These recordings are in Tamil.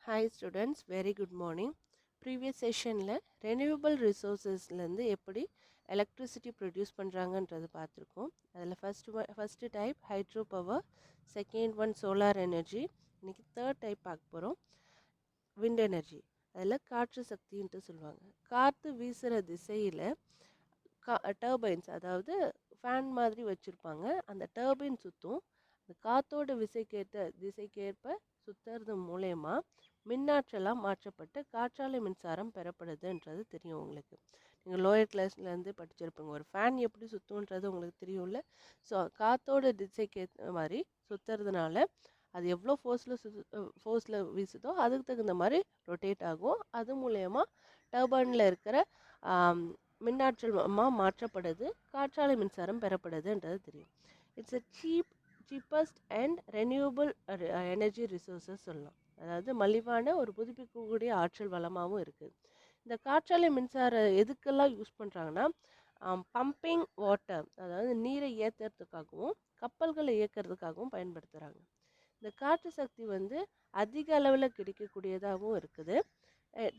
Hi students, very good morning. Previous செஷனில் ரெனியூவபிள் ரிசோர்ஸஸ்லேருந்து எப்படி எலக்ட்ரிசிட்டி ப்ரொடியூஸ் பண்ணுறாங்கன்றது பார்த்துருக்கோம். அதில் first type hydro power, second one solar energy, இன்றைக்கி தேர்ட் டைப் பார்க்க போகிறோம் விண்ட் எனர்ஜி. அதில் காற்று சக்தின்ட்டு சொல்லுவாங்க. காற்று வீசுகிற திசையில் டர்பைன்ஸ், அதாவது ஃபேன் மாதிரி வச்சுருப்பாங்க. அந்த டர்பைன் சுற்றும். அந்த காற்றோட திசைக்கேற்ப சுற்றுறது மூலயமா மின்னாற்றலாக மாற்றப்பட்டு காற்றாலை மின்சாரம் பெறப்படுதுன்றது தெரியும் உங்களுக்கு. நீங்கள் லோயர் கிளாஸ்லேருந்து படிச்சிருப்பீங்க. ஒரு ஃபேன் எப்படி சுற்றுன்றது உங்களுக்கு தெரியும்ல. ஸோ காற்றோட திசைக்கேற்ற மாதிரி சுற்றுறதுனால அது எவ்வளோ ஃபோர்ஸில் வீசுதோ அதுக்கு தகுந்த மாதிரி ரொட்டேட் ஆகும். அது மூலயமா டர்பைனில் இருக்கிற மின்னாற்றல் மாற்றப்படுது, காற்றாலை மின்சாரம் பெறப்படுதுன்றது தெரியும். It's a cheapest and renewable energy resources சொல்லலாம். அதாவது மலிவான ஒரு புதுப்பிக்கக்கூடிய ஆற்றல் வளமாகவும் இருக்குது. இந்த காற்றாலை மின்சாரம் எதுக்கெல்லாம் யூஸ் பண்ணுறாங்கன்னா, பம்பிங் வாட்டர், அதாவது நீரை ஏற்றுறதுக்காகவும் கப்பல்களை இயக்கிறதுக்காகவும் பயன்படுத்துகிறாங்க. இந்த காற்று சக்தி அதிக அளவில் கிடைக்கக்கூடியதாகவும் இருக்குது.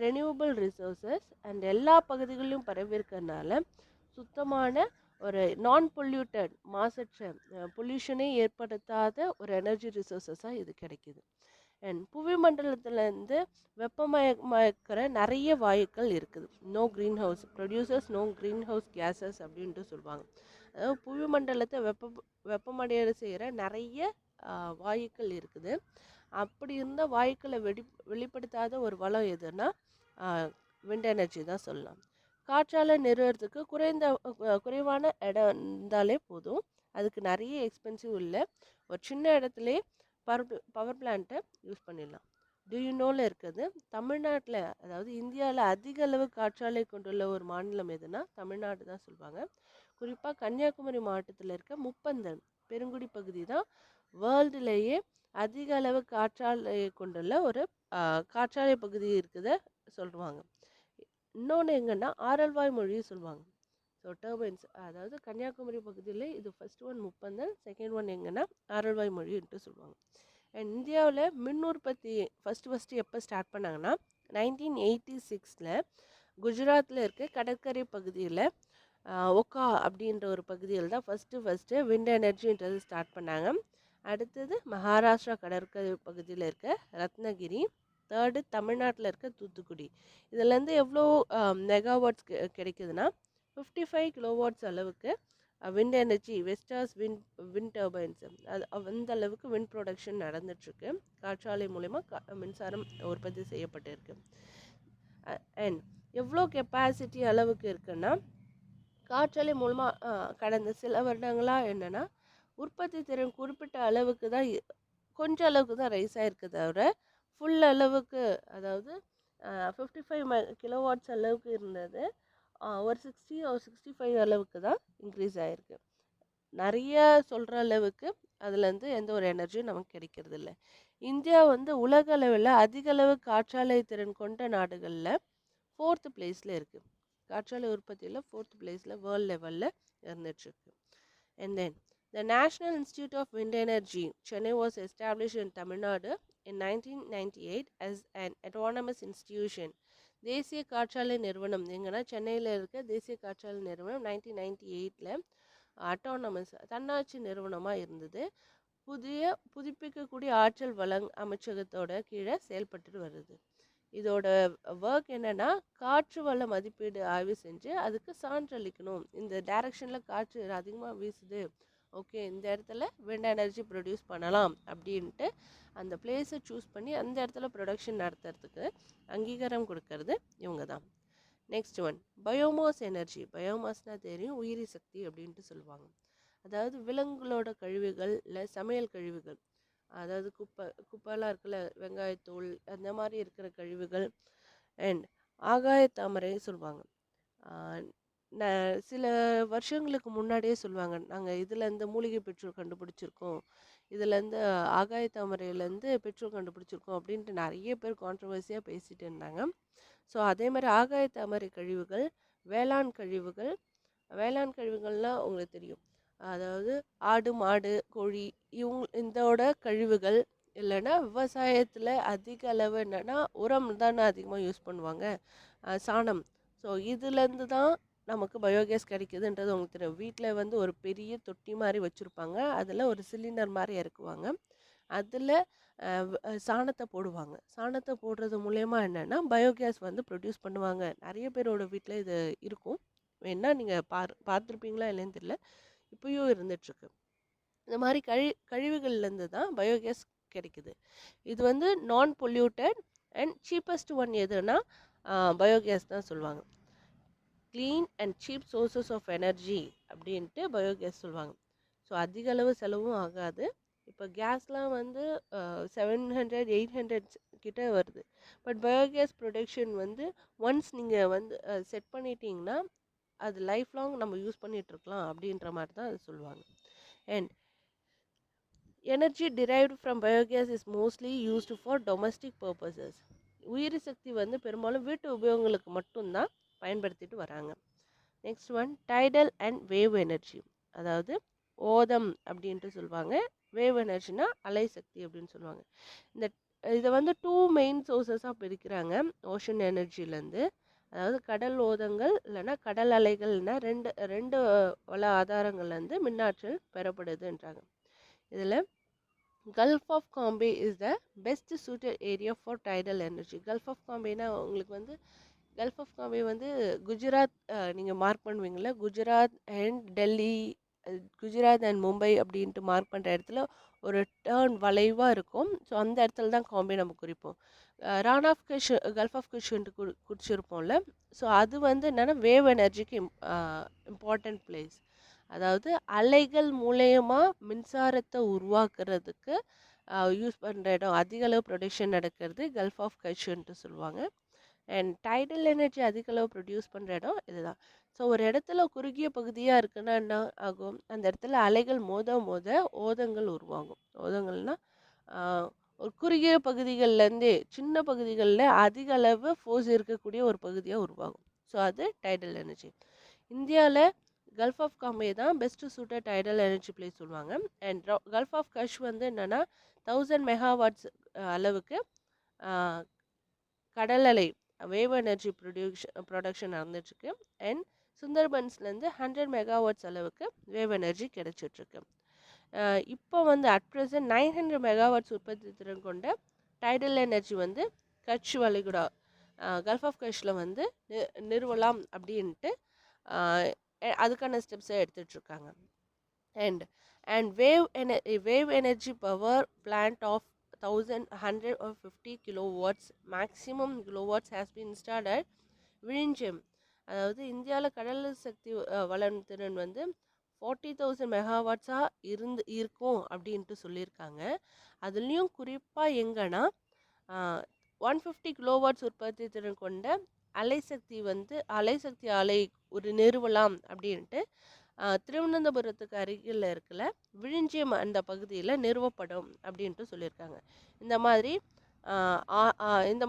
ரெனியூவபிள் ரிசோர்ஸஸ் அண்ட் எல்லா பகுதிகளிலும் பரவி இருக்கிறதுனால சுத்தமான ஒரு நான் பொல்யூட்டட், மாசற்ற, பொல்யூஷனே ஏற்படுத்தாத ஒரு எனர்ஜி ரிசோர்ஸஸாக இது கிடைக்குது. அண்ட் புவி மண்டலத்திலேருந்து வெப்பமயமாக்கிற நிறைய வாயுக்கள் இருக்குது. No green house producers, no green house gases அப்படின்ட்டு சொல்லுவாங்க. அதாவது புவி மண்டலத்தை வெப்பமடைய செய்கிற நிறைய வாயுக்கள் இருக்குது. அப்படி இருந்த வாயுக்களை வெளிப்படுத்தாத ஒரு வளம் எதுன்னா விண்ட் எனர்ஜி தான் சொல்லலாம். காற்றாலை நிறுவனத்துக்கு குறைவான இடம் இருந்தாலே போதும். அதுக்கு நிறைய எக்ஸ்பென்சிவ் இல்லை. ஒரு சின்ன இடத்துலே பவர் பிளான்ட்டை யூஸ் பண்ணிடலாம். டியூனோவில் இருக்குது. தமிழ்நாட்டில், அதாவது இந்தியாவில் அதிக அளவு காற்றாலை கொண்டுள்ள ஒரு மாநிலம் எதுனா தமிழ்நாடு தான் சொல்லுவாங்க. குறிப்பாக கன்னியாகுமரி மாவட்டத்தில் இருக்க முப்பந்தல் பெருங்குடி பகுதி தான் வேர்ல்டுலேயே அதிக அளவு காற்றாலை கொண்டுள்ள ஒரு காற்றாலை பகுதி இருக்குத சொல்லுவாங்க. இன்னொன்று எங்கன்னா ஆரல்வாய் மொழி சொல்லுவாங்க. ஸோ டர்பைன்ஸ், அதாவது கன்னியாகுமரி பகுதியில் இது first one Muppandal, second one எங்கன்னா ஆரல்வாய் மொழின்ட்டு சொல்லுவாங்க. அண்ட் இந்தியாவில் மின் உற்பத்தி ஃபஸ்ட்டு எப்போ ஸ்டார்ட் பண்ணாங்கன்னா 1986 குஜராத்தில் இருக்க கடற்கரை பகுதியில் ஒக்கா அப்படின்ற ஒரு பகுதியில் தான் ஃபஸ்ட்டு விண்ட் எனர்ஜின்றது ஸ்டார்ட் பண்ணாங்க. அடுத்தது மகாராஷ்டிரா கடற்கரை பகுதியில் இருக்க ரத்னகிரி, தேர்டு தமிழ்நாட்டில் இருக்க தூத்துக்குடி. இதுலேருந்து எவ்வளோ மெகாவாட்ஸ் கிடைக்குதுன்னா 55 கிலோவாட்ஸ் அளவுக்கு விண்ட் எனர்ஜி, வெஸ்டாஸ் விண்ட் டர்பைன்ஸ், அது அந்த அளவுக்கு விண்ட் ப்ரொடக்ஷன் நடந்துட்டுருக்கு. காற்றாலை மூலயமா மின்சாரம் உற்பத்தி செய்யப்பட்டிருக்கு. அண்ட் எவ்வளோ கெப்பாசிட்டி அளவுக்கு இருக்குன்னா, காற்றாலை மூலமாக கடந்த சில வருடங்களாக என்னென்னா உற்பத்தி திறன் குறிப்பிட்ட அளவுக்கு தான், கொஞ்சம் அளவுக்கு தான் ரைஸ் ஆகிருக்கு தவிர ஃபுல் அளவுக்கு, அதாவது 55 கிலோவாட்ஸ் அளவுக்கு இருந்தது ஒரு 65 அளவுக்கு தான் இன்க்ரீஸ் ஆகிருக்கு. நிறைய சொல்கிற அளவுக்கு அதுலேருந்து எந்த ஒரு எனர்ஜியும் நமக்கு கிடைக்கிறது இல்லை. இந்தியா உலக அளவில் அதிக அளவு காற்றாலை திறன் கொண்ட நாடுகளில் 4th பிளேஸில் இருக்குது. காற்றாலை உற்பத்தியில் 4th பிளேஸில் வேர்ல்டு லெவலில் இருந்துகிட்ருக்கு. And then the National Institute of Wind Energy, Chennai, was established in Tamil Nadu in 1998 as an autonomous institution. தேசிய காற்றாலை நிறுவனம் எங்கன்னா சென்னையில் இருக்க தேசிய காற்றாலை நிறுவனம் 1998 அட்டானமஸ், தன்னாட்சி நிறுவனமாக இருந்தது. புதுப்பிக்கக்கூடிய ஆற்றல் அமைச்சகத்தோட கீழே செயல்பட்டு வருது. இதோட ஒர்க் என்னென்னா, காற்று வள மதிப்பீடு ஆய்வு செஞ்சு அதுக்கு சான்றளிக்கணும். இந்த டைரக்ஷனில் காற்று அதிகமாக வீசுது, ஓகே இந்த இடத்துல விண்ட் எனர்ஜி ப்ரொடியூஸ் பண்ணலாம் அப்படின்ட்டு அந்த பிளேஸை சூஸ் பண்ணி அந்த இடத்துல ப்ரொடக்ஷன் நடத்துறதுக்கு அங்கீகாரம் கொடுக்கறது இவங்க தான். Next one biomass energy. பயோமாஸ்னால் தெரியும், உயிரி சக்தி அப்படின்ட்டு சொல்லுவாங்க. அதாவது விலங்குகளோட கழிவுகள் இல்லை சமையல் கழிவுகள், அதாவது குப்பைலாம் இருக்குல்ல, வெங்காயத்தூள் அந்த மாதிரி இருக்கிற கழிவுகள். அண்ட் ஆகாய தாமரை சொல்லுவாங்க. சில வருஷங்களுக்கு முன்னாடியே சொல்லுவாங்க, நாங்கள் இதுலேருந்து மூலிகை பெட்ரோல் கண்டுபிடிச்சிருக்கோம், இதுலேருந்து ஆகாய தாமரையிலேருந்து பெட்ரோல் கண்டுபிடிச்சிருக்கோம் அப்படின்ட்டு நிறைய பேர் கான்ட்ரவர்சியாக பேசிகிட்டு இருந்தாங்க. ஸோ அதே மாதிரி ஆகாய தாமரை கழிவுகள், வேளாண் கழிவுகள்லாம் உங்களுக்கு தெரியும். அதாவது ஆடு மாடு கோழி இதோட கழிவுகள், இல்லைன்னா விவசாயத்தில் அதிக அளவு என்னென்னா உரம் தானே அதிகமாக யூஸ் பண்ணுவாங்க, சாணம். ஸோ இதுலேருந்து தான் நமக்கு பயோகேஸ் கிடைக்குதுன்றது உங்களுக்கு தெரியும். வீட்டில் வந்து ஒரு பெரிய தொட்டி மாதிரி வச்சுருப்பாங்க, அதில் ஒரு சிலிண்டர் மாதிரி இறக்குவாங்க, அதில் சாணத்தை போடுவாங்க. சாணத்தை போடுறது மூலயமா என்னென்னா பயோகேஸ் வந்து ப்ரொடியூஸ் பண்ணுவாங்க. நிறைய பேரோட வீட்டில் இது இருக்கும். வேணா நீங்கள் பார்த்துருப்பீங்களா இல்லைன்னு தெரியல, இப்பயும் இருந்துகிட்ருக்கு. இந்த மாதிரி கழிவுகள்லேருந்து தான் பயோகேஸ் கிடைக்குது. இது வந்து நான் பொல்யூட்டட் அண்ட் சீப்பஸ்ட் ஒன் எதுனா பயோகேஸ் தான் சொல்லுவாங்க. Clean and cheap sources of energy அப்படின்ட்டு பயோகேஸ் சொல்லுவாங்க. ஸோ அதிக அளவு செலவும் ஆகாது. இப்போ கேஸ்லாம் வந்து 700 800 கிட்ட வருது. பட் பயோகேஸ் ப்ரொடக்ஷன் வந்து ஒன்ஸ் நீங்கள் வந்து செட் பண்ணிட்டீங்கன்னா அது லைஃப் லாங் நம்ம யூஸ் பண்ணிகிட்ருக்கலாம் அப்படின்ற மாதிரி தான் அது சொல்லுவாங்க. And energy derived from biogas is mostly used for domestic purposes. உயிரி சக்தி வந்து பெரும்பாலும் வீட்டு உபயோகங்களுக்கு மட்டும்தான் பயன்படுத்திட்டு வராங்க. Next one tidal and wave energy, அதாவது ஓதம் அப்படின்ட்டு சொல்லுவாங்க. வேவ் எனர்ஜினா அலை சக்தி அப்படின்னு சொல்லுவாங்க. இந்த இதை வந்து 2 மெயின் சோர்சஸாக பிரிக்கிறாங்க ஓஷன் எனர்ஜிலேருந்து. அதாவது கடல் ஓதங்கள் இல்லைன்னா கடல் அலைகள் இல்லைன்னா ரெண்டு வள ஆதாரங்கள்லேருந்து மின்னாற்றல் பெறப்படுதுன்றாங்க. இதில் gulf of Cambay is the best suited area for tidal energy. Gulf of காம்பேனா உங்களுக்கு வந்து கல்ஃப் ஆஃப் காம்பே வந்து குஜராத், நீங்கள் மார்க் பண்ணுவீங்கள, குஜராத் அண்ட் டெல்லி, குஜராத் அண்ட் மும்பை அப்படின்ட்டு மார்க் பண்ணுற இடத்துல ஒரு டேர்ன் வளைவாக இருக்கும். ஸோ அந்த இடத்துல தான் காம்பே நம்ம குறிப்போம். ரான் ஆஃப் கஷ் கல்ஃப் ஆஃப் கஷ்ன்ட்டு குடிச்சிருப்போம்ல, ஸோ அது வந்து என்னென்னா வேவ் எனர்ஜிக்கு இம்பார்ட்டண்ட் பிளேஸ். அதாவது அலைகள் மூலயமா மின்சாரத்தை உருவாக்குறதுக்கு யூஸ் பண்ணுற இடம், அதிக அளவு ப்ரொடக்ஷன் நடக்கிறது கல்ஃப் ஆஃப் கஷ்ன்ட்டு சொல்லுவாங்க. அண்ட் டைடல் எனர்ஜி அதிக அளவு ப்ரொடியூஸ் பண்ணுற இடம் இதுதான். ஸோ ஒரு இடத்துல குறுகிய பகுதியாக இருக்குன்னா என்ன ஆகும், அந்த இடத்துல அலைகள் மோத ஓதங்கள் உருவாகும். ஓதங்கள்னால் ஒரு குறுகிய பகுதிகள்லேருந்தே சின்ன பகுதிகளில் அதிக அளவு ஃபோர்ஸ் இருக்கக்கூடிய ஒரு பகுதியாக உருவாகும். ஸோ அது டைடல் எனர்ஜி. இந்தியாவில் கல்ஃப் ஆஃப் காம்பே தான் best suited tidal energy place சொல்லுவாங்க. அண்ட் கல்ஃப் ஆஃப் கஷ் வந்து என்னென்னா 1000 மெகாவாட்ஸ் அளவுக்கு கடல் அலை வேவ் எனர்ஜி ப்ரொடக்ஷன் நடந்துட்டுருக்கு. அண்ட் சுந்தர்பன்ஸ்லேருந்து 100 மெகாவாட்ஸ் அளவுக்கு வேவ் எனர்ஜி கிடைச்சிட்ருக்கு. இப்போ வந்து அட் ப்ரெசன்ட் 900 மெகாவாட்ஸ் உற்பத்தி திறன் கொண்ட டைடல் எனர்ஜி வந்து கட்ச் வளைகுடா கல்ஃப் ஆஃப் கட்சில் வந்து நிறுவலாம் அப்படின்ட்டு அதுக்கான ஸ்டெப்ஸை எடுத்துகிட்ருக்காங்க. And wave energy power plant of 1150 kilowatts maximum kilowatts has been installed at Vizhinjam. அதாவது இந்தியாவில் கடல் சக்தி வளரும் திறன் வந்து 40,000 மெகாவாட்ஸாக இருக்கும் அப்படின்ட்டு சொல்லியிருக்காங்க. அதுலேயும் குறிப்பாக எங்கன்னா 150 கிலோவாட்ஸ் உற்பத்தி திறன் கொண்ட அலைசக்தி ஆலை ஒரு நிறுவலாம் அப்படின்ட்டு திருவனந்தபுரத்துக்கு அருகில் இருக்கல விழிஞ்சியம் அந்த பகுதியில் நிறுவப்படும் அப்படின்ட்டு சொல்லியிருக்காங்க. இந்த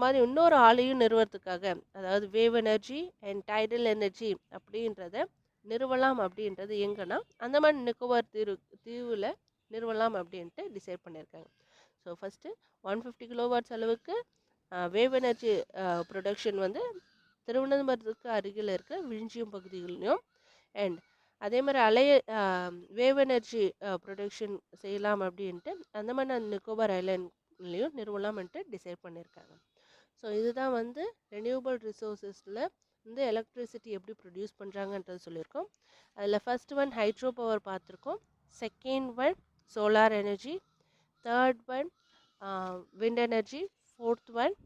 மாதிரி இன்னொரு ஆலையும் நிறுவனத்துக்காக, அதாவது wave energy and tidal energy அப்படின்றத நிறுவலாம் அப்படின்றது எங்கன்னா அந்தமான் நிக்கோபார் தீவில் நிறுவலாம் அப்படின்ட்டு டிசைட் பண்ணியிருக்காங்க. ஸோ ஃபஸ்ட்டு 150 கிலோவாட்ஸ் அளவுக்கு வேவ் எனர்ஜி ப்ரொடக்ஷன் வந்து திருவனந்தபுரத்துக்கு அருகில் இருக்க விழிஞ்சியம் பகுதிகளையும், அண்ட் அதே மாதிரி வேவ் எனர்ஜி ப்ரொடக்ஷன் செய்யலாம் அப்படின்ட்டு அந்தமான் நிக்கோபார் ஐலாண்ட்லேயும் நிறுவலாம்ன்ட்டு டிசைட் பண்ணியிருக்காங்க. ஸோ இதுதான் வந்து ரெனியூவபிள் ரிசோர்ஸஸில் வந்து எலக்ட்ரிசிட்டி எப்படி ப்ரொடியூஸ் பண்ணுறாங்கன்றது சொல்லியிருக்கோம். அதில் ஃபர்ஸ்ட் ஒன் ஹைட்ரோ பவர் பார்த்துருக்கோம், second one solar energy, third one wind energy, fourth one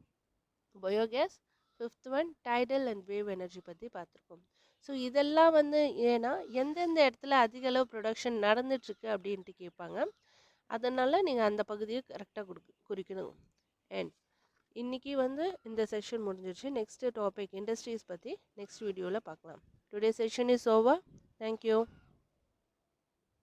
biogas, fifth one tidal and wave energy பற்றி பார்த்துருக்கோம். ஸோ இதெல்லாம் வந்து ஏன்னா எந்தெந்த இடத்துல அதிக அளவு ப்ரொடக்ஷன் நடந்துட்டுருக்கு அப்படின்ட்டு கேட்பாங்க. அதனால் நீங்கள் அந்த பகுதியை கரெக்டாக குறிக்கணும். அண்ட் இன்றைக்கி வந்து இந்த செஷன் முடிஞ்சிருச்சு. நெக்ஸ்ட்டு டாபிக் இண்டஸ்ட்ரீஸ் பற்றி நெக்ஸ்ட் வீடியோவில் பார்க்கலாம். Today session is over. Thank you.